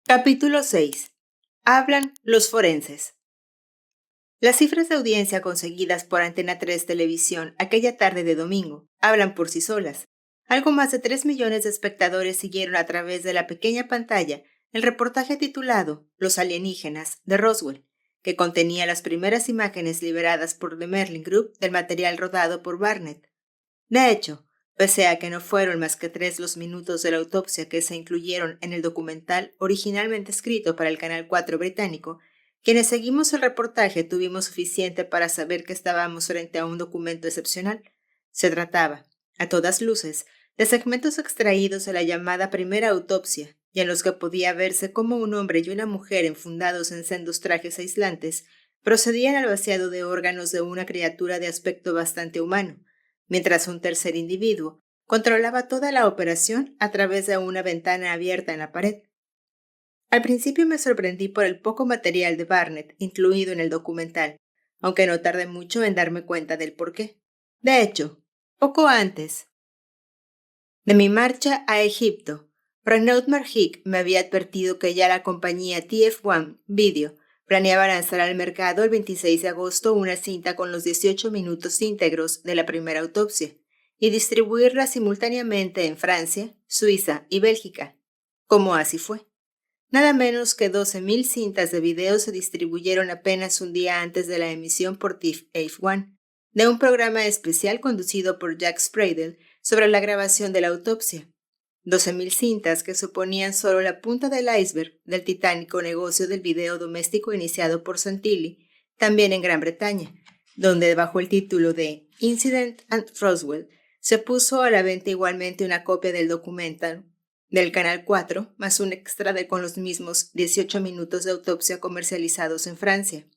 Capítulo 6. Hablan los forenses. Las cifras de audiencia conseguidas por Antena 3 Televisión aquella tarde de domingo hablan por sí solas. Algo más de 3 millones de espectadores siguieron a través de la pequeña pantalla el reportaje titulado Los alienígenas de Roswell, que contenía las primeras imágenes liberadas por The Merlin Group del material rodado por Barnett. De hecho, pese a que no fueron más que 3 los minutos de la autopsia que se incluyeron en el documental originalmente escrito para el Canal 4 británico, quienes seguimos el reportaje tuvimos suficiente para saber que estábamos frente a un documento excepcional. Se trataba, a todas luces, de segmentos extraídos de la llamada primera autopsia, y en los que podía verse cómo un hombre y una mujer enfundados en sendos trajes aislantes procedían al vaciado de órganos de una criatura de aspecto bastante humano, mientras un tercer individuo controlaba toda la operación a través de una ventana abierta en la pared. Al principio me sorprendí por el poco material de Barnett incluido en el documental, aunque no tardé mucho en darme cuenta del porqué. De hecho, poco antes de mi marcha a Egipto, Renaud Margic me había advertido que ya la compañía TF1 Video planeaba lanzar al mercado el 26 de agosto una cinta con los 18 minutos íntegros de la primera autopsia y distribuirla simultáneamente en Francia, Suiza y Bélgica, como así fue. Nada menos que 12.000 cintas de video se distribuyeron apenas un día antes de la emisión por TF1 de un programa especial conducido por Jack Spradle sobre la grabación de la autopsia. 12.000 cintas que suponían solo la punta del iceberg del titánico negocio del video doméstico iniciado por Santilli, también en Gran Bretaña, donde bajo el título de Incident at Roswell se puso a la venta igualmente una copia del documental del Canal 4, más un extra con los mismos 18 minutos de autopsia comercializados en Francia.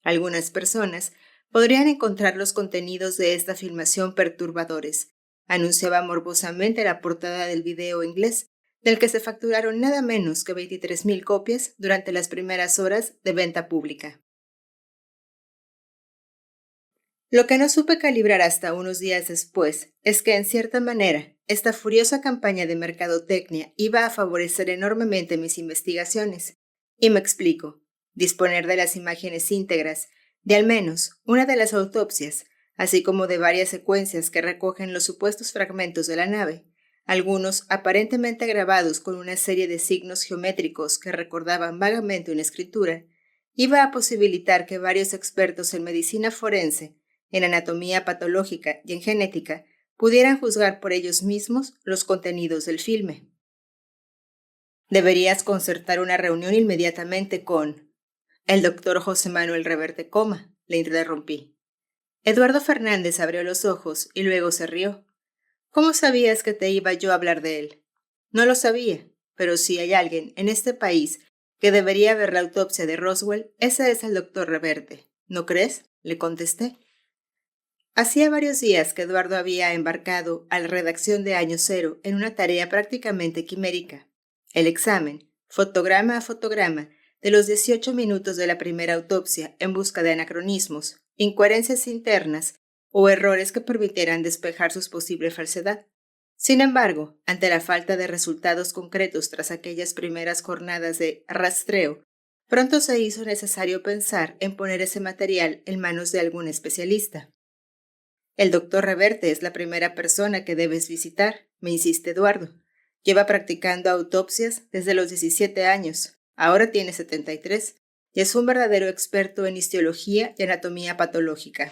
Algunas personas podrían encontrar los contenidos de esta filmación perturbadores, anunciaba morbosamente la portada del video inglés, del que se facturaron nada menos que 23.000 copias durante las primeras horas de venta pública. Lo que no supe calibrar hasta unos días después es que, en cierta manera, esta furiosa campaña de mercadotecnia iba a favorecer enormemente mis investigaciones. Y me explico. Disponer de las imágenes íntegras de al menos una de las autopsias, así como de varias secuencias que recogen los supuestos fragmentos de la nave, algunos aparentemente grabados con una serie de signos geométricos que recordaban vagamente una escritura, iba a posibilitar que varios expertos en medicina forense, en anatomía patológica y en genética, pudieran juzgar por ellos mismos los contenidos del filme. Deberías concertar una reunión inmediatamente con el doctor José Manuel Reverte Coma, le interrumpí. Eduardo Fernández abrió los ojos y luego se rió. ¿Cómo sabías que te iba yo a hablar de él? No lo sabía, pero si hay alguien en este país que debería ver la autopsia de Roswell, ese es el doctor Reverte. ¿No crees?, le contesté. Hacía varios días que Eduardo había embarcado a la redacción de Año Cero en una tarea prácticamente quimérica. El examen, fotograma a fotograma, de los 18 minutos de la primera autopsia en busca de anacronismos, incoherencias internas o errores que permitieran despejar su posible falsedad. Sin embargo, ante la falta de resultados concretos tras aquellas primeras jornadas de rastreo, pronto se hizo necesario pensar en poner ese material en manos de algún especialista. El doctor Reverte es la primera persona que debes visitar, me insiste Eduardo. Lleva practicando autopsias desde los 17 años, ahora tiene 73, y es un verdadero experto en histología y anatomía patológica.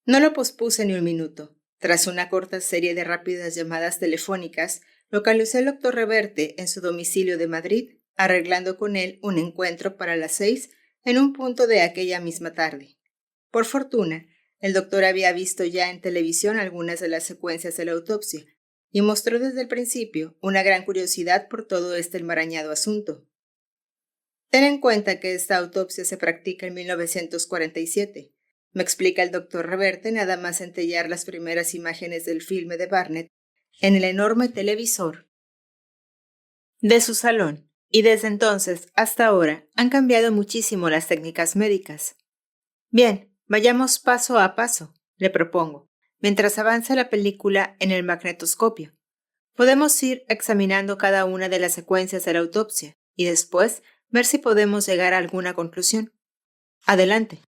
No lo pospuse ni un minuto. Tras una corta serie de rápidas llamadas telefónicas, localicé al doctor Reverte en su domicilio de Madrid, arreglando con él un encuentro para las 6 en un punto de aquella misma tarde. Por fortuna, el doctor había visto ya en televisión algunas de las secuencias de la autopsia y mostró desde el principio una gran curiosidad por todo este enmarañado asunto. Ten en cuenta que esta autopsia se practica en 1947, me explica el doctor Reverte nada más centellar las primeras imágenes del filme de Barnett en el enorme televisor de su salón, y desde entonces hasta ahora han cambiado muchísimo las técnicas médicas. Bien, vayamos paso a paso, le propongo, mientras avanza la película en el magnetoscopio. Podemos ir examinando cada una de las secuencias de la autopsia y después ver si podemos llegar a alguna conclusión. Adelante.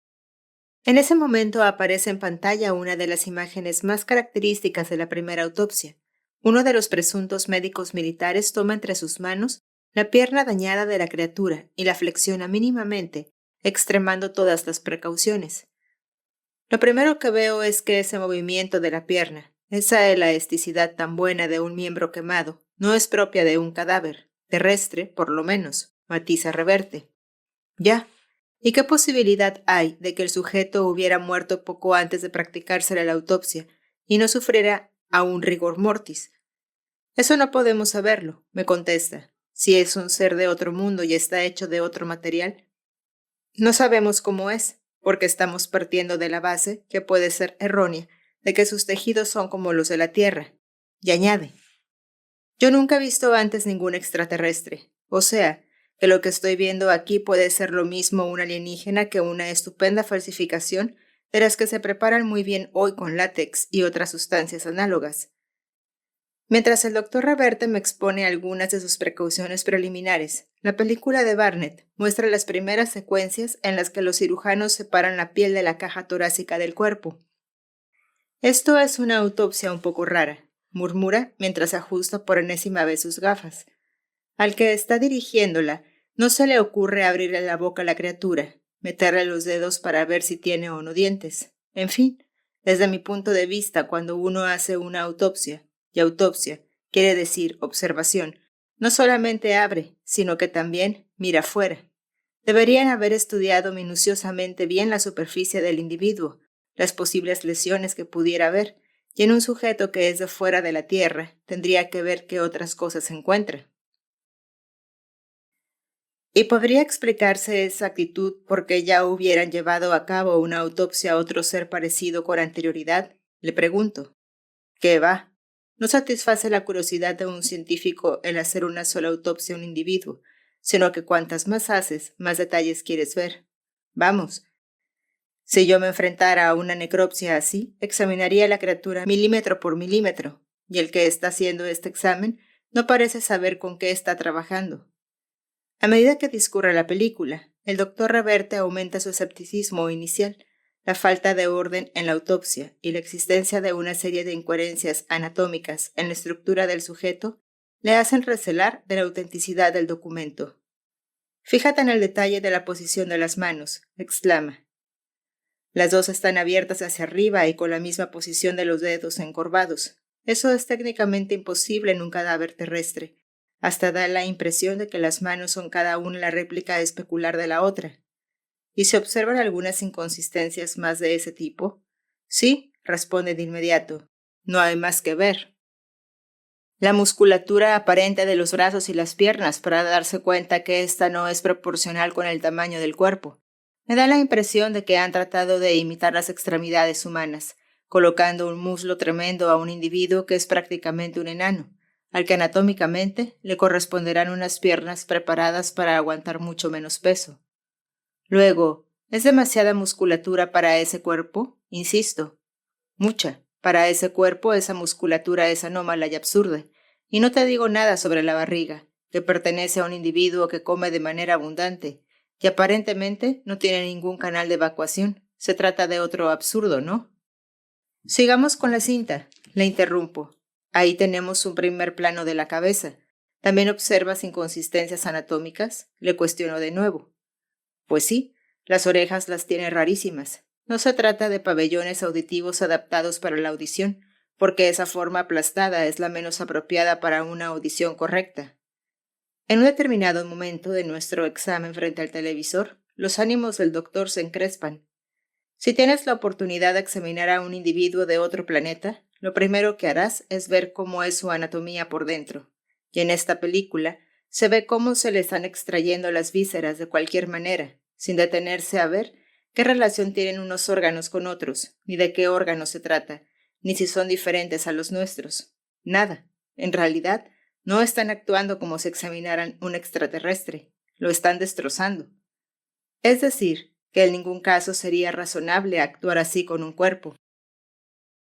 En ese momento aparece en pantalla una de las imágenes más características de la primera autopsia. Uno de los presuntos médicos militares toma entre sus manos la pierna dañada de la criatura y la flexiona mínimamente, extremando todas las precauciones. Lo primero que veo es que ese movimiento de la pierna, esa elasticidad tan buena de un miembro quemado, no es propia de un cadáver, terrestre, por lo menos, matiza Reverte. Ya. ¿Y qué posibilidad hay de que el sujeto hubiera muerto poco antes de practicársele la autopsia y no sufriera aún rigor mortis? Eso no podemos saberlo, me contesta. Si es un ser de otro mundo y está hecho de otro material, no sabemos cómo es, porque estamos partiendo de la base, que puede ser errónea, de que sus tejidos son como los de la Tierra. Y añade, yo nunca he visto antes ningún extraterrestre, o sea, que lo que estoy viendo aquí puede ser lo mismo un alienígena que una estupenda falsificación de las que se preparan muy bien hoy con látex y otras sustancias análogas. Mientras el doctor Reverte me expone algunas de sus precauciones preliminares, la película de Barnett muestra las primeras secuencias en las que los cirujanos separan la piel de la caja torácica del cuerpo. Esto es una autopsia un poco rara, murmura mientras ajusta por enésima vez sus gafas. Al que está dirigiéndola, no se le ocurre abrirle la boca a la criatura, meterle los dedos para ver si tiene o no dientes. En fin, desde mi punto de vista, cuando uno hace una autopsia, y autopsia quiere decir observación, no solamente abre, sino que también mira fuera. Deberían haber estudiado minuciosamente bien la superficie del individuo, las posibles lesiones que pudiera haber, y en un sujeto que es de fuera de la Tierra, tendría que ver qué otras cosas se encuentra. ¿Y podría explicarse esa actitud porque ya hubieran llevado a cabo una autopsia a otro ser parecido con anterioridad? Le pregunto. ¿Qué va? No satisface la curiosidad de un científico el hacer una sola autopsia a un individuo, sino que cuantas más haces, más detalles quieres ver. Vamos, si yo me enfrentara a una necropsia así, examinaría a la criatura milímetro por milímetro, y el que está haciendo este examen no parece saber con qué está trabajando. A medida que discurre la película, el doctor Reverte aumenta su escepticismo inicial. La falta de orden en la autopsia y la existencia de una serie de incoherencias anatómicas en la estructura del sujeto le hacen recelar de la autenticidad del documento. Fíjate en el detalle de la posición de las manos, exclama. Las dos están abiertas hacia arriba y con la misma posición de los dedos encorvados. Eso es técnicamente imposible en un cadáver terrestre. Hasta da la impresión de que las manos son cada una la réplica especular de la otra. ¿Y se observan algunas inconsistencias más de ese tipo? Sí, responde de inmediato. No hay más que ver. La musculatura aparente de los brazos y las piernas para darse cuenta que ésta no es proporcional con el tamaño del cuerpo. Me da la impresión de que han tratado de imitar las extremidades humanas, colocando un muslo tremendo a un individuo que es prácticamente un enano, al que anatómicamente le corresponderán unas piernas preparadas para aguantar mucho menos peso. Luego, ¿es demasiada musculatura para ese cuerpo? Insisto, mucha. Para ese cuerpo esa musculatura es anómala y absurda. Y no te digo nada sobre la barriga, que pertenece a un individuo que come de manera abundante, y aparentemente no tiene ningún canal de evacuación. Se trata de otro absurdo, ¿no? Sigamos con la cinta, le interrumpo. Ahí tenemos un primer plano de la cabeza. ¿También observas inconsistencias anatómicas? Le cuestiono de nuevo. Pues sí, las orejas las tiene rarísimas. No se trata de pabellones auditivos adaptados para la audición, porque esa forma aplastada es la menos apropiada para una audición correcta. En un determinado momento de nuestro examen frente al televisor, los ánimos del doctor se encrespan. Si tienes la oportunidad de examinar a un individuo de otro planeta, lo primero que harás es ver cómo es su anatomía por dentro. Y en esta película se ve cómo se le están extrayendo las vísceras de cualquier manera, sin detenerse a ver qué relación tienen unos órganos con otros, ni de qué órganos se trata, ni si son diferentes a los nuestros. Nada. En realidad, no están actuando como si examinaran un extraterrestre. Lo están destrozando. Es decir, que en ningún caso sería razonable actuar así con un cuerpo.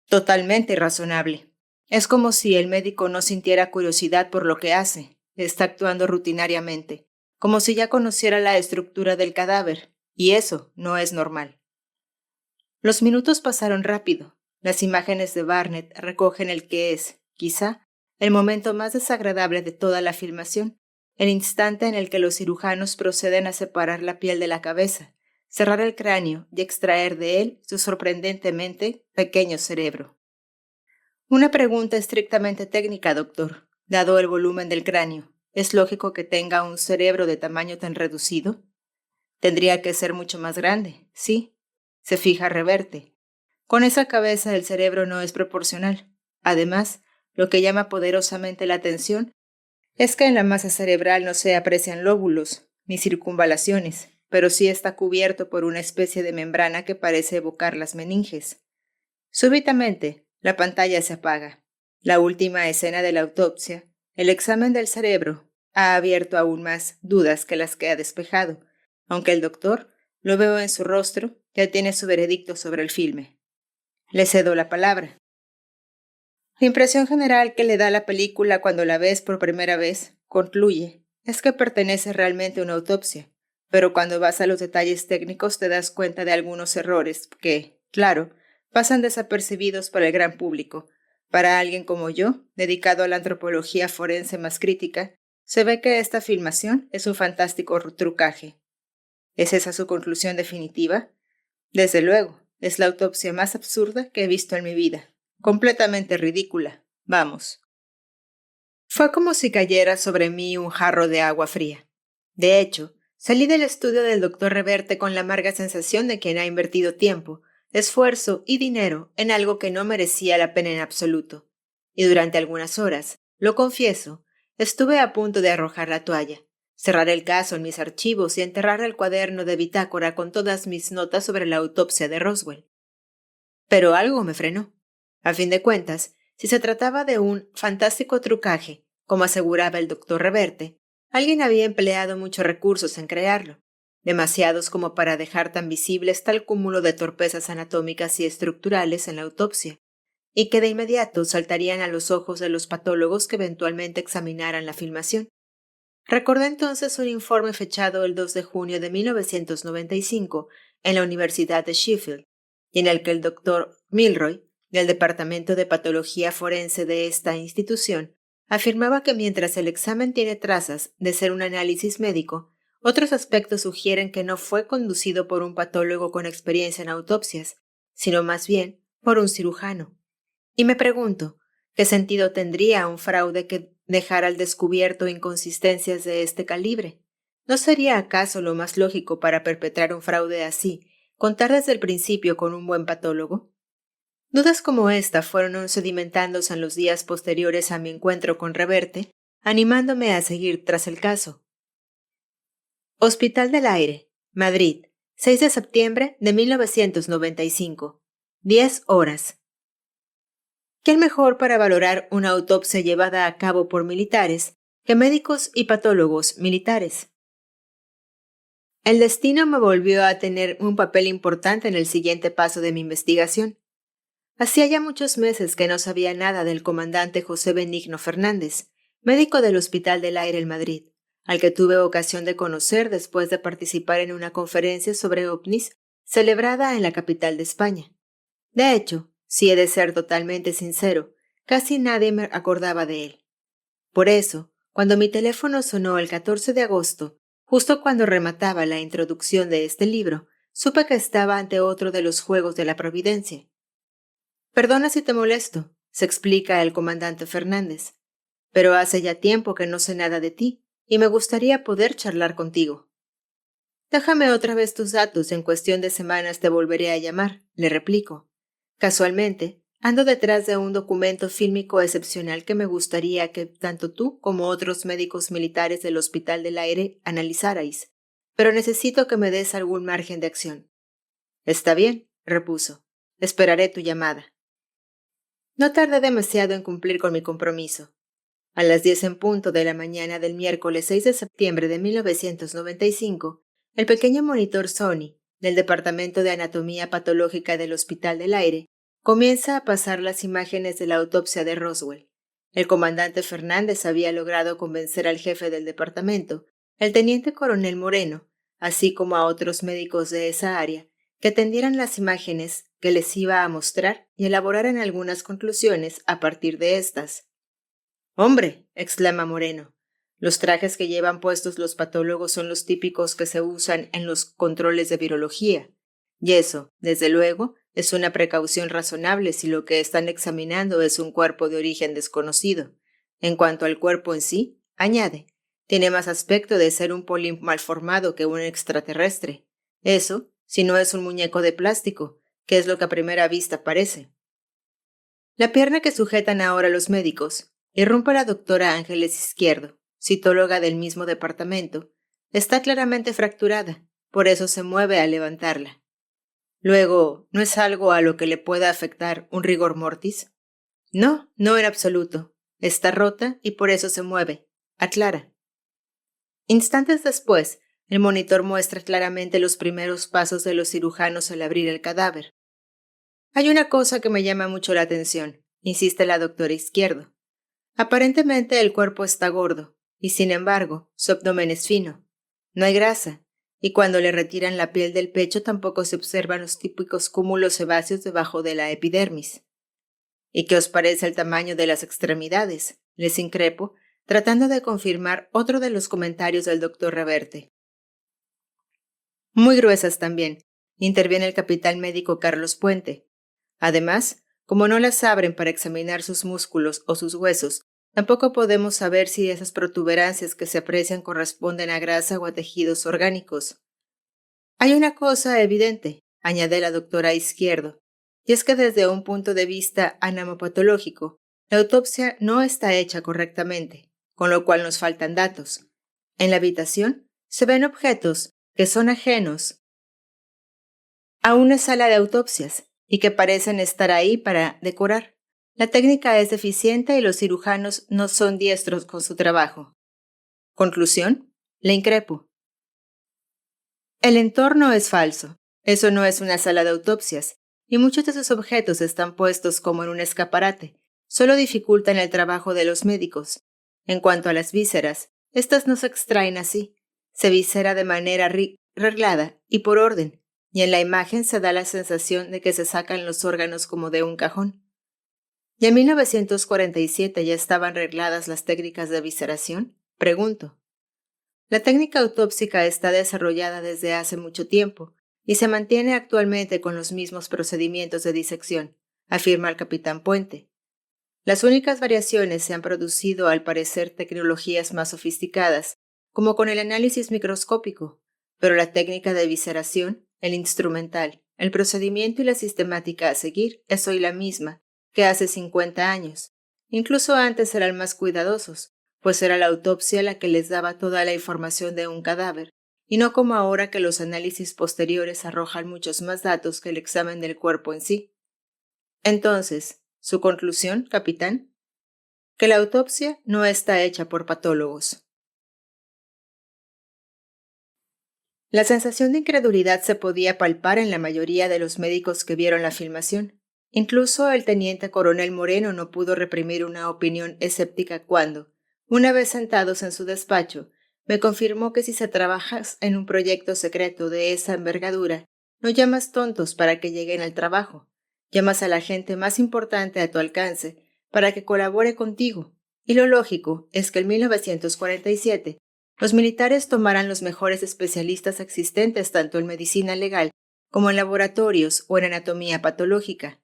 Totalmente irrazonable. Es como si el médico no sintiera curiosidad por lo que hace. Está actuando rutinariamente, como si ya conociera la estructura del cadáver, y eso no es normal. Los minutos pasaron rápido. Las imágenes de Barnett recogen el que es, quizá, el momento más desagradable de toda la filmación, el instante en el que los cirujanos proceden a separar la piel de la cabeza, cerrar el cráneo y extraer de él su sorprendentemente pequeño cerebro. Una pregunta estrictamente técnica, doctor. Dado el volumen del cráneo, ¿es lógico que tenga un cerebro de tamaño tan reducido? Tendría que ser mucho más grande, sí. Se fija Reverte. Con esa cabeza el cerebro no es proporcional. Además, lo que llama poderosamente la atención es que en la masa cerebral no se aprecian lóbulos ni circunvalaciones, pero sí está cubierto por una especie de membrana que parece evocar las meninges. Súbitamente, la pantalla se apaga. La última escena de la autopsia, el examen del cerebro, ha abierto aún más dudas que las que ha despejado, aunque el doctor, lo veo en su rostro, ya tiene su veredicto sobre el filme. Le cedo la palabra. La impresión general que le da la película cuando la ves por primera vez, concluye, es que pertenece realmente a una autopsia, pero cuando vas a los detalles técnicos te das cuenta de algunos errores que, claro, pasan desapercibidos para el gran público. Para alguien como yo, dedicado a la antropología forense más crítica, se ve que esta filmación es un fantástico trucaje. ¿Es esa su conclusión definitiva? Desde luego, es la autopsia más absurda que he visto en mi vida. Completamente ridícula. Vamos. Fue como si cayera sobre mí un jarro de agua fría. De hecho, salí del estudio del doctor Reverte con la amarga sensación de quien ha invertido tiempo, esfuerzo y dinero en algo que no merecía la pena en absoluto. Y durante algunas horas, lo confieso, estuve a punto de arrojar la toalla, cerrar el caso en mis archivos y enterrar el cuaderno de bitácora con todas mis notas sobre la autopsia de Roswell. Pero algo me frenó. A fin de cuentas, si se trataba de un fantástico trucaje, como aseguraba el doctor Reverte, alguien había empleado muchos recursos en crearlo, demasiados como para dejar tan visibles tal cúmulo de torpezas anatómicas y estructurales en la autopsia, y que de inmediato saltarían a los ojos de los patólogos que eventualmente examinaran la filmación. Recordé entonces un informe fechado el 2 de junio de 1995 en la Universidad de Sheffield, y en el que el doctor Milroy, del Departamento de Patología Forense de esta institución, afirmaba que mientras el examen tiene trazas de ser un análisis médico, otros aspectos sugieren que no fue conducido por un patólogo con experiencia en autopsias, sino más bien por un cirujano. Y me pregunto, ¿qué sentido tendría un fraude que dejara al descubierto inconsistencias de este calibre? ¿No sería acaso lo más lógico para perpetrar un fraude así, contar desde el principio con un buen patólogo? Dudas como esta fueron sedimentándose en los días posteriores a mi encuentro con Reverte, animándome a seguir tras el caso. Hospital del Aire, Madrid, 6 de septiembre de 1995. 10 horas. ¿Quién mejor para valorar una autopsia llevada a cabo por militares que médicos y patólogos militares? El destino me volvió a tener un papel importante en el siguiente paso de mi investigación. Hacía ya muchos meses que no sabía nada del comandante José Benigno Fernández, médico del Hospital del Aire en Madrid, al que tuve ocasión de conocer después de participar en una conferencia sobre ovnis celebrada en la capital de España. De hecho, si he de ser totalmente sincero, casi nadie me acordaba de él. Por eso, cuando mi teléfono sonó el 14 de agosto, justo cuando remataba la introducción de este libro, supe que estaba ante otro de los juegos de la providencia. Perdona si te molesto, se explica el comandante Fernández, pero hace ya tiempo que no sé nada de ti y me gustaría poder charlar contigo. Déjame otra vez tus datos, en cuestión de semanas te volveré a llamar, le replico. Casualmente, ando detrás de un documento fílmico excepcional que me gustaría que tanto tú como otros médicos militares del Hospital del Aire analizarais, pero necesito que me des algún margen de acción. Está bien, repuso. Esperaré tu llamada. No tardé demasiado en cumplir con mi compromiso. A las 10 en punto de la mañana del miércoles 6 de septiembre de 1995, el pequeño monitor Sony del Departamento de Anatomía Patológica del Hospital del Aire Comienza a pasar las imágenes de la autopsia de Roswell. El comandante Fernández había logrado convencer al jefe del departamento, el teniente coronel Moreno, así como a otros médicos de esa área, que atendieran las imágenes que les iba a mostrar y elaboraran algunas conclusiones a partir de estas. «Hombre», exclama Moreno, «los trajes que llevan puestos los patólogos son los típicos que se usan en los controles de virología. Y eso, desde luego, es una precaución razonable si lo que están examinando es un cuerpo de origen desconocido. En cuanto al cuerpo en sí, añade, tiene más aspecto de ser un polín malformado que un extraterrestre. Eso, si no es un muñeco de plástico, que es lo que a primera vista parece». La pierna que sujetan ahora los médicos, irrumpe la doctora Ángeles Izquierdo, citóloga del mismo departamento, está claramente fracturada, por eso se mueve al levantarla. Luego, ¿no es algo a lo que le pueda afectar un rigor mortis? No, no en absoluto. Está rota y por eso se mueve, aclara. Instantes después, el monitor muestra claramente los primeros pasos de los cirujanos al abrir el cadáver. Hay una cosa que me llama mucho la atención, insiste la doctora Izquierdo. Aparentemente el cuerpo está gordo, y sin embargo, su abdomen es fino. No hay grasa, y cuando le retiran la piel del pecho tampoco se observan los típicos cúmulos sebáceos debajo de la epidermis. ¿Y qué os parece el tamaño de las extremidades?, les increpo, tratando de confirmar otro de los comentarios del doctor Reverte. Muy gruesas también, interviene el capitán médico Carlos Puente. Además, como no las abren para examinar sus músculos o sus huesos, tampoco podemos saber si esas protuberancias que se aprecian corresponden a grasa o a tejidos orgánicos. Hay una cosa evidente, añade la doctora Izquierdo, y es que desde un punto de vista anatomopatológico, la autopsia no está hecha correctamente, con lo cual nos faltan datos. En la habitación se ven objetos que son ajenos a una sala de autopsias y que parecen estar ahí para decorar. La técnica es deficiente y los cirujanos no son diestros con su trabajo. Conclusión, le increpo. El entorno es falso. Eso no es una sala de autopsias, y muchos de esos objetos están puestos como en un escaparate. Solo dificultan el trabajo de los médicos. En cuanto a las vísceras, estas no se extraen así. Se viscera de manera reglada y por orden, y en la imagen se da la sensación de que se sacan los órganos como de un cajón. ¿Y en 1947 ya estaban regladas las técnicas de visceración? Pregunto. La técnica autópsica está desarrollada desde hace mucho tiempo y se mantiene actualmente con los mismos procedimientos de disección, afirma el capitán Puente. Las únicas variaciones se han producido al parecer tecnologías más sofisticadas, como con el análisis microscópico, pero la técnica de visceración, el instrumental, el procedimiento y la sistemática a seguir es hoy la misma que hace 50 años. Incluso antes eran más cuidadosos, pues era la autopsia la que les daba toda la información de un cadáver, y no como ahora que los análisis posteriores arrojan muchos más datos que el examen del cuerpo en sí. Entonces, ¿su conclusión, capitán? Que la autopsia no está hecha por patólogos. La sensación de incredulidad se podía palpar en la mayoría de los médicos que vieron la filmación. Incluso el teniente coronel Moreno no pudo reprimir una opinión escéptica cuando, una vez sentados en su despacho, me confirmó que si se trabajas en un proyecto secreto de esa envergadura, no llamas tontos para que lleguen al trabajo, llamas a la gente más importante a tu alcance para que colabore contigo. Y lo lógico es que en 1947 los militares tomaran los mejores especialistas existentes tanto en medicina legal como en laboratorios o en anatomía patológica.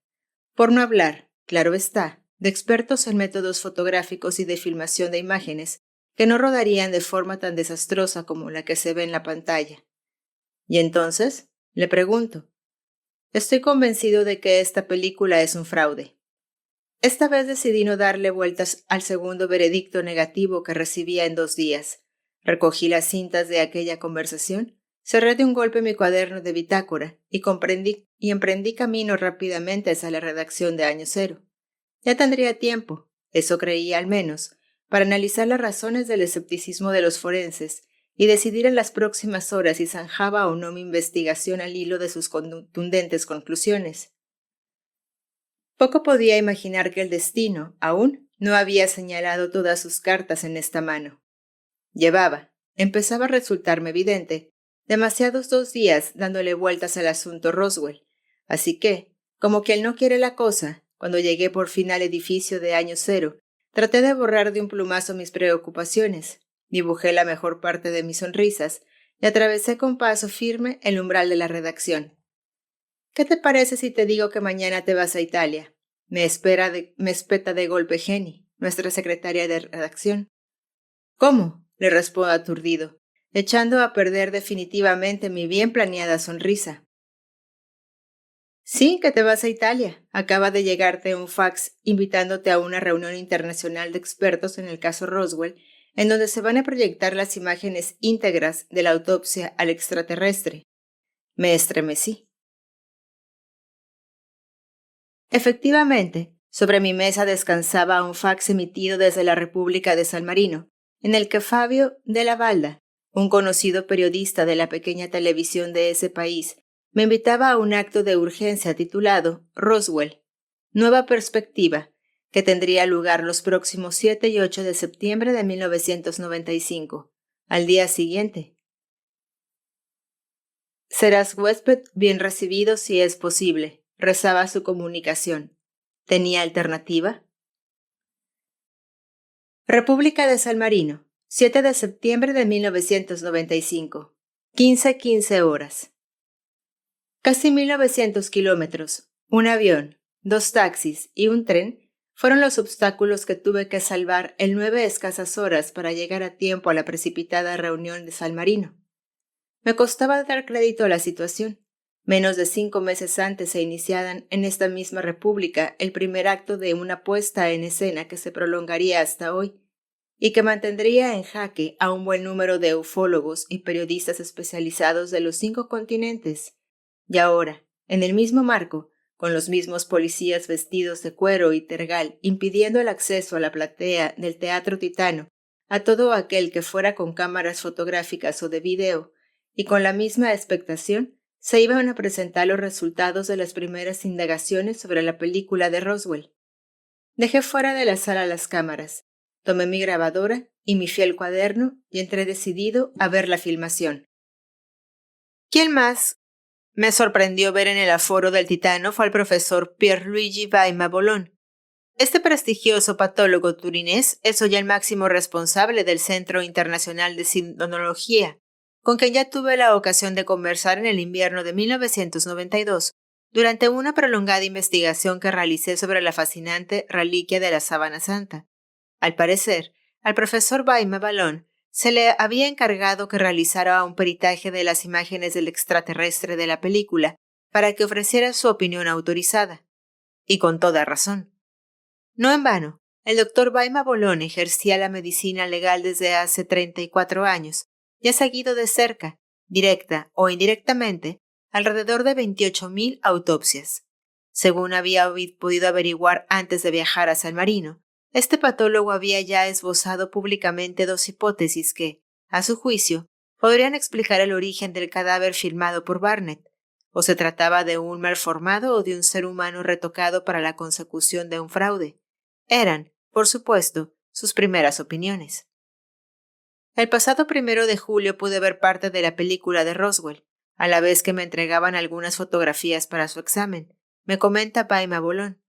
Por no hablar, claro está, de expertos en métodos fotográficos y de filmación de imágenes, que no rodarían de forma tan desastrosa como la que se ve en la pantalla. ¿Y entonces? Le pregunto. Estoy convencido de que esta película es un fraude. Esta vez decidí no darle vueltas al segundo veredicto negativo que recibía en 2 días. Recogí las cintas de aquella conversación, cerré de un golpe mi cuaderno de bitácora y emprendí camino rápidamente hacia la redacción de Año Cero. Ya tendría tiempo, eso creía al menos, para analizar las razones del escepticismo de los forenses y decidir en las próximas horas si zanjaba o no mi investigación al hilo de sus contundentes conclusiones. Poco podía imaginar que el destino, aún, no había señalado todas sus cartas en esta mano. Empezaba a resultarme evidente, demasiados 2 días dándole vueltas al asunto Roswell, así que, como quien no quiere la cosa, cuando llegué por fin al edificio de año cero, traté de borrar de un plumazo mis preocupaciones, dibujé la mejor parte de mis sonrisas y atravesé con paso firme el umbral de la redacción. ¿Qué te parece si te digo que mañana te vas a Italia? Me espeta de golpe Jenny, nuestra secretaria de redacción. ¿Cómo? Le respondo aturdido, echando a perder definitivamente mi bien planeada sonrisa. Sí, que te vas a Italia. Acaba de llegarte un fax invitándote a una reunión internacional de expertos en el caso Roswell, en donde se van a proyectar las imágenes íntegras de la autopsia al extraterrestre. Me estremecí. Efectivamente, sobre mi mesa descansaba un fax emitido desde la República de San Marino, en el que Fabio de la Balda, un conocido periodista de la pequeña televisión de ese país, me invitaba a un acto de urgencia titulado Roswell, Nueva Perspectiva, que tendría lugar los próximos 7 y 8 de septiembre de 1995, al día siguiente. Serás huésped bien recibido si es posible, rezaba su comunicación. ¿Tenía alternativa? República de San Marino, 7 de septiembre de 1995, 15:15 horas. Casi 1900 kilómetros, un avión, 2 taxis y un tren fueron los obstáculos que tuve que salvar en 9 escasas horas para llegar a tiempo a la precipitada reunión de San Marino. Me costaba dar crédito a la situación. Menos de 5 meses antes se iniciaban en esta misma república el primer acto de una puesta en escena que se prolongaría hasta hoy y que mantendría en jaque a un buen número de ufólogos y periodistas especializados de los 5 continentes. Y ahora, en el mismo marco, con los mismos policías vestidos de cuero y tergal impidiendo el acceso a la platea del Teatro Titano a todo aquel que fuera con cámaras fotográficas o de video, y con la misma expectación, se iban a presentar los resultados de las primeras indagaciones sobre la película de Roswell. Dejé fuera de la sala las cámaras, tomé mi grabadora y mi fiel cuaderno y entré decidido a ver la filmación. ¿Quién más me sorprendió ver en el aforo del Titano fue al profesor Pierluigi Baima Bolón? Este prestigioso patólogo turinés es hoy el máximo responsable del Centro Internacional de Sindonología, con quien ya tuve la ocasión de conversar en el invierno de 1992, durante una prolongada investigación que realicé sobre la fascinante reliquia de la Sábana Santa. Al parecer, al profesor Baima Balón se le había encargado que realizara un peritaje de las imágenes del extraterrestre de la película para que ofreciera su opinión autorizada. Y con toda razón. No en vano, el doctor Baima Bolón ejercía la medicina legal desde hace 34 años y ha seguido de cerca, directa o indirectamente, alrededor de 28.000 autopsias. Según había podido averiguar antes de viajar a San Marino, este patólogo había ya esbozado públicamente 2 hipótesis que, a su juicio, podrían explicar el origen del cadáver filmado por Barnett. O se trataba de un malformado o de un ser humano retocado para la consecución de un fraude. Eran, por supuesto, sus primeras opiniones. El pasado 1 de julio pude ver parte de la película de Roswell, a la vez que me entregaban algunas fotografías para su examen, me comenta Baima Bolón.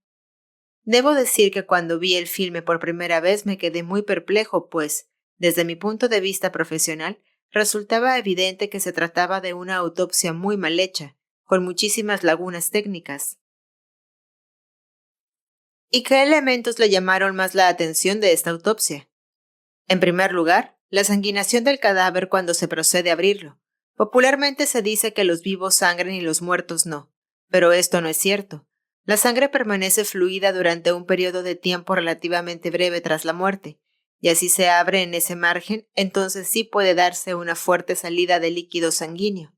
Debo decir que cuando vi el filme por primera vez me quedé muy perplejo, pues, desde mi punto de vista profesional, resultaba evidente que se trataba de una autopsia muy mal hecha, con muchísimas lagunas técnicas. ¿Y qué elementos le llamaron más la atención de esta autopsia? En primer lugar, la sanguinación del cadáver cuando se procede a abrirlo. Popularmente se dice que los vivos sangran y los muertos no, pero esto no es cierto. La sangre permanece fluida durante un periodo de tiempo relativamente breve tras la muerte, y así se abre en ese margen, entonces sí puede darse una fuerte salida de líquido sanguíneo.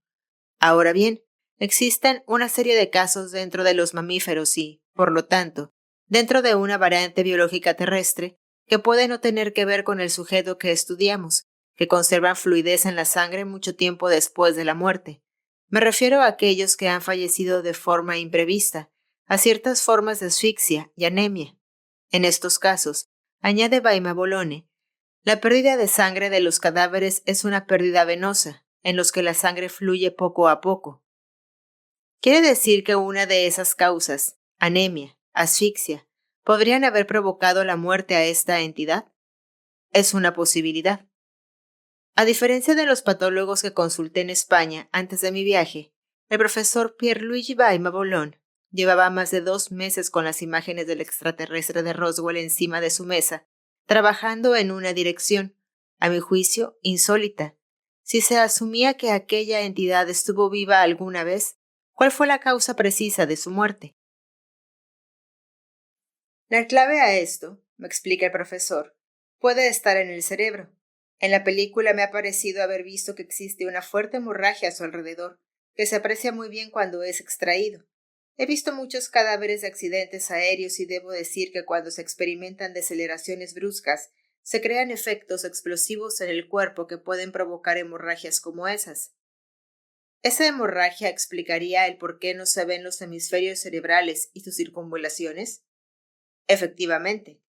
Ahora bien, existen una serie de casos dentro de los mamíferos y, por lo tanto, dentro de una variante biológica terrestre, que puede no tener que ver con el sujeto que estudiamos, que conservan fluidez en la sangre mucho tiempo después de la muerte. Me refiero a aquellos que han fallecido de forma imprevista, a ciertas formas de asfixia y anemia. En estos casos, añade Bolone, la pérdida de sangre de los cadáveres es una pérdida venosa, en los que la sangre fluye poco a poco. Quiere decir que una de esas causas, anemia, asfixia, podrían haber provocado la muerte a esta entidad. Es una posibilidad. A diferencia de los patólogos que consulté en España antes de mi viaje, el profesor Pierluigi Bolón llevaba más de 2 meses con las imágenes del extraterrestre de Roswell encima de su mesa, trabajando en una dirección, a mi juicio, insólita. Si se asumía que aquella entidad estuvo viva alguna vez, ¿cuál fue la causa precisa de su muerte? La clave a esto, me explica el profesor, puede estar en el cerebro. En la película me ha parecido haber visto que existe una fuerte hemorragia a su alrededor, que se aprecia muy bien cuando es extraído. He visto muchos cadáveres de accidentes aéreos y debo decir que cuando se experimentan deceleraciones bruscas, se crean efectos explosivos en el cuerpo que pueden provocar hemorragias como esas. ¿Esa hemorragia explicaría el por qué no se ven los hemisferios cerebrales y sus circunvalaciones? Efectivamente.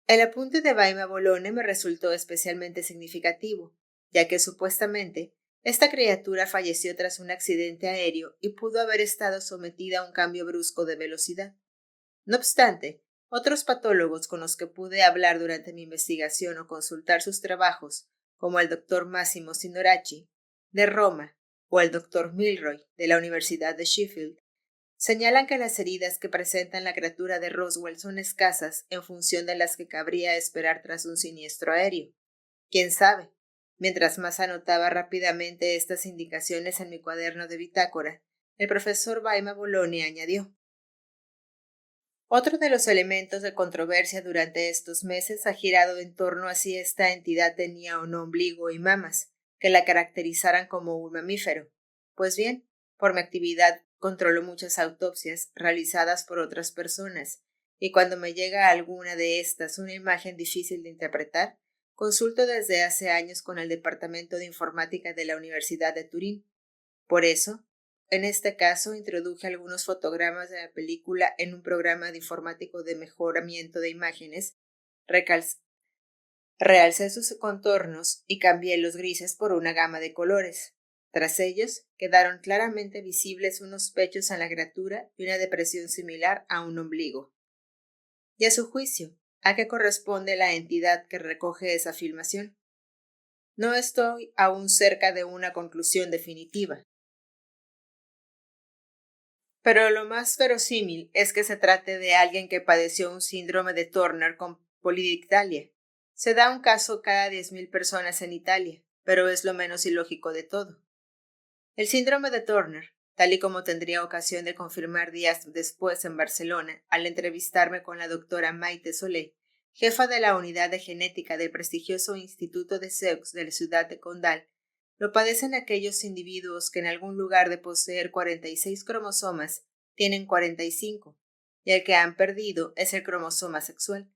El apunte de Bolone me resultó especialmente significativo, ya que supuestamente esta criatura falleció tras un accidente aéreo y pudo haber estado sometida a un cambio brusco de velocidad. No obstante, otros patólogos con los que pude hablar durante mi investigación o consultar sus trabajos, como el doctor Massimo Sinorachi, de Roma, o el doctor Milroy, de la Universidad de Sheffield, señalan que las heridas que presenta la criatura de Roswell son escasas en función de las que cabría esperar tras un siniestro aéreo. ¿Quién sabe? Mientras más anotaba rápidamente estas indicaciones en mi cuaderno de bitácora, el profesor Bologna añadió: otro de los elementos de controversia durante estos meses ha girado en torno a si esta entidad tenía o no ombligo y mamas, que la caracterizaran como un mamífero. Pues bien, por mi actividad controlo muchas autopsias realizadas por otras personas, y cuando me llega a alguna de estas una imagen difícil de interpretar, consulto desde hace años con el Departamento de Informática de la Universidad de Turín. Por eso, en este caso, introduje algunos fotogramas de la película en un programa de informático de mejoramiento de imágenes, realcé sus contornos y cambié los grises por una gama de colores. Tras ellos, quedaron claramente visibles unos pechos en la criatura y una depresión similar a un ombligo. Y a su juicio, ¿a qué corresponde la entidad que recoge esa filmación? No estoy aún cerca de una conclusión definitiva. Pero lo más verosímil es que se trate de alguien que padeció un síndrome de Turner con polidictalia. Se da un caso cada 10.000 personas en Italia, pero es lo menos ilógico de todo. El síndrome de Turner, tal y como tendría ocasión de confirmar días después en Barcelona al entrevistarme con la doctora Maite Solé, jefa de la unidad de genética del prestigioso Instituto de Seux de la ciudad de Condal, lo padecen aquellos individuos que en algún lugar de poseer 46 cromosomas tienen 45, y el que han perdido es el cromosoma sexual.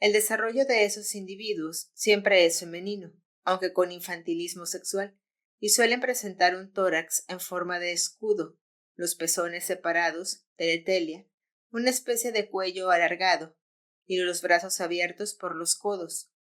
El desarrollo de esos individuos siempre es femenino, aunque con infantilismo sexual, y suelen presentar un tórax en forma de escudo, los pezones separados, teletelia, una especie de cuello alargado, y los brazos abiertos por los codos.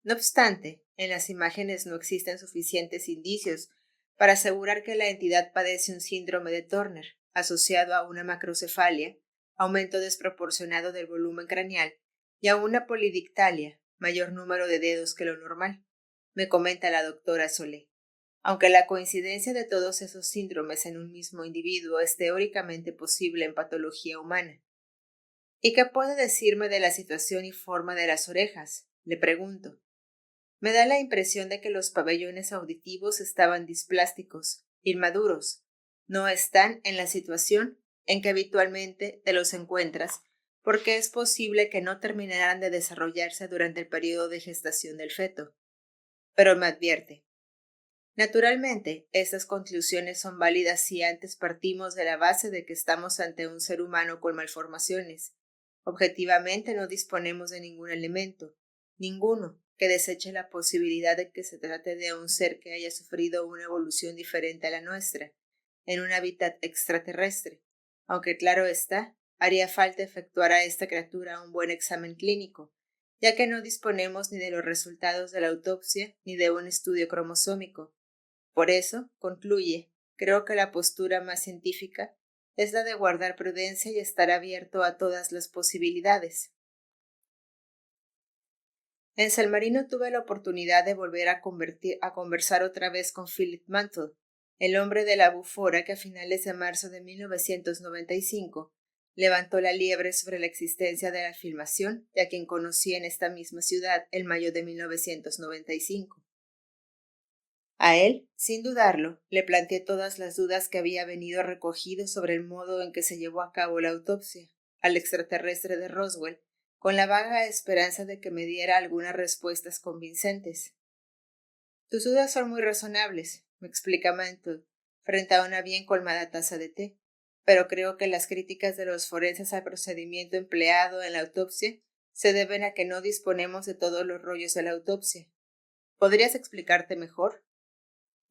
No obstante, en las imágenes no existen suficientes indicios para asegurar que la entidad padece un síndrome de Turner, asociado a una macrocefalia, aumento desproporcionado del volumen craneal, y a una polidictalia, mayor número de dedos que lo normal, me comenta la doctora Solé. Aunque la coincidencia de todos esos síndromes en un mismo individuo es teóricamente posible en patología humana. ¿Y qué puede decirme de la situación y forma de las orejas? Le pregunto. Me da la impresión de que los pabellones auditivos estaban displásticos, inmaduros. No están en la situación en que habitualmente te los encuentras, porque es posible que no terminaran de desarrollarse durante el periodo de gestación del feto. Pero me advierte. Naturalmente, estas conclusiones son válidas si antes partimos de la base de que estamos ante un ser humano con malformaciones. Objetivamente no disponemos de ningún elemento, ninguno, que deseche la posibilidad de que se trate de un ser que haya sufrido una evolución diferente a la nuestra, en un hábitat extraterrestre. aunque claro está, haría falta efectuar a esta criatura un buen examen clínico, ya que no disponemos ni de los resultados de la autopsia ni de un estudio cromosómico. Por eso, concluye, creo que la postura más científica es la de guardar prudencia y estar abierto a todas las posibilidades. En San Marino tuve la oportunidad de volver a conversar otra vez con Philip Mantle, el hombre de la bufora que a finales de marzo de 1995 levantó la liebre sobre la existencia de la filmación y a quien conocí en esta misma ciudad en mayo de 1995. A él, sin dudarlo, le planteé todas las dudas que había venido recogido sobre el modo en que se llevó a cabo la autopsia al extraterrestre de Roswell, con la vaga esperanza de que me diera algunas respuestas convincentes. Tus dudas son muy razonables, me explica Mantle, frente a una bien colmada taza de té, pero creo que las críticas de los forenses al procedimiento empleado en la autopsia se deben a que no disponemos de todos los rollos de la autopsia. ¿Podrías explicarte mejor?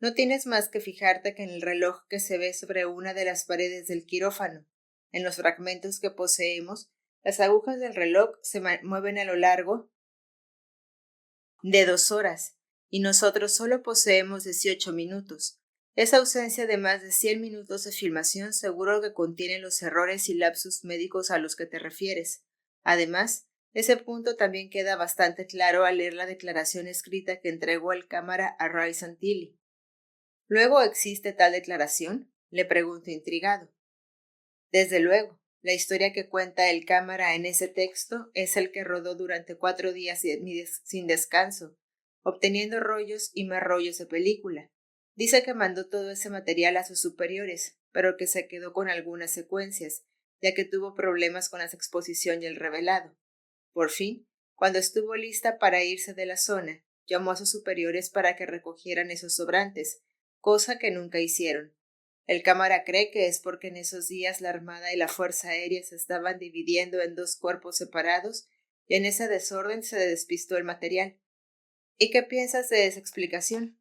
No tienes más que fijarte que en el reloj que se ve sobre una de las paredes del quirófano, en los fragmentos que poseemos, las agujas del reloj se mueven a lo largo de 2 horas, y nosotros solo poseemos 18 minutos. Esa ausencia de más de 100 minutos de filmación seguro que contiene los errores y lapsus médicos a los que te refieres. Además, ese punto también queda bastante claro al leer la declaración escrita que entregó el cámara a Ray Santilli. ¿Luego existe tal declaración? Le pregunto intrigado. Desde luego, la historia que cuenta el cámara en ese texto es el que rodó durante 4 días sin descanso, obteniendo rollos y más rollos de película. Dice que mandó todo ese material a sus superiores, pero que se quedó con algunas secuencias, ya que tuvo problemas con la exposición y el revelado. Por fin, cuando estuvo lista para irse de la zona, llamó a sus superiores para que recogieran esos sobrantes, cosa que nunca hicieron. El cámara cree que es porque en esos días la Armada y la Fuerza Aérea se estaban dividiendo en 2 cuerpos separados y en ese desorden se despistó el material. ¿Y qué piensas de esa explicación?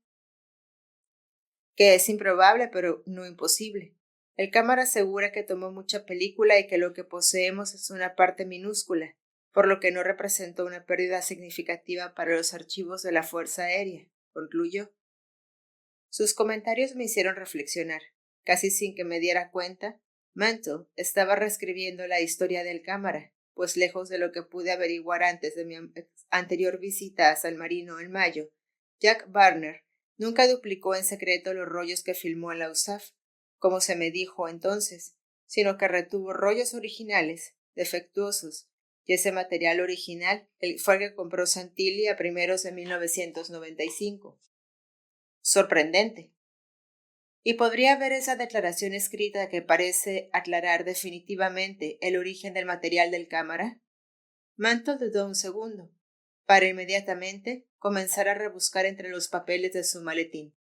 Que es improbable, pero no imposible. El cámara asegura que tomó mucha película y que lo que poseemos es una parte minúscula, por lo que no representó una pérdida significativa para los archivos de la Fuerza Aérea, concluyó. Sus comentarios me hicieron reflexionar. Casi sin que me diera cuenta, Mantle estaba reescribiendo la historia del cámara, pues lejos de lo que pude averiguar antes de mi anterior visita a San Marino en mayo, Jack Barner nunca duplicó en secreto los rollos que filmó en la USAF, como se me dijo entonces, sino que retuvo rollos originales, defectuosos, y ese material original fue el que compró Santilli a primeros de 1995. Sorprendente. Y podría ver esa declaración escrita que parece aclarar definitivamente el origen del material del cámara. Mantle dudó un segundo, para inmediatamente comenzar a rebuscar entre los papeles de su maletín.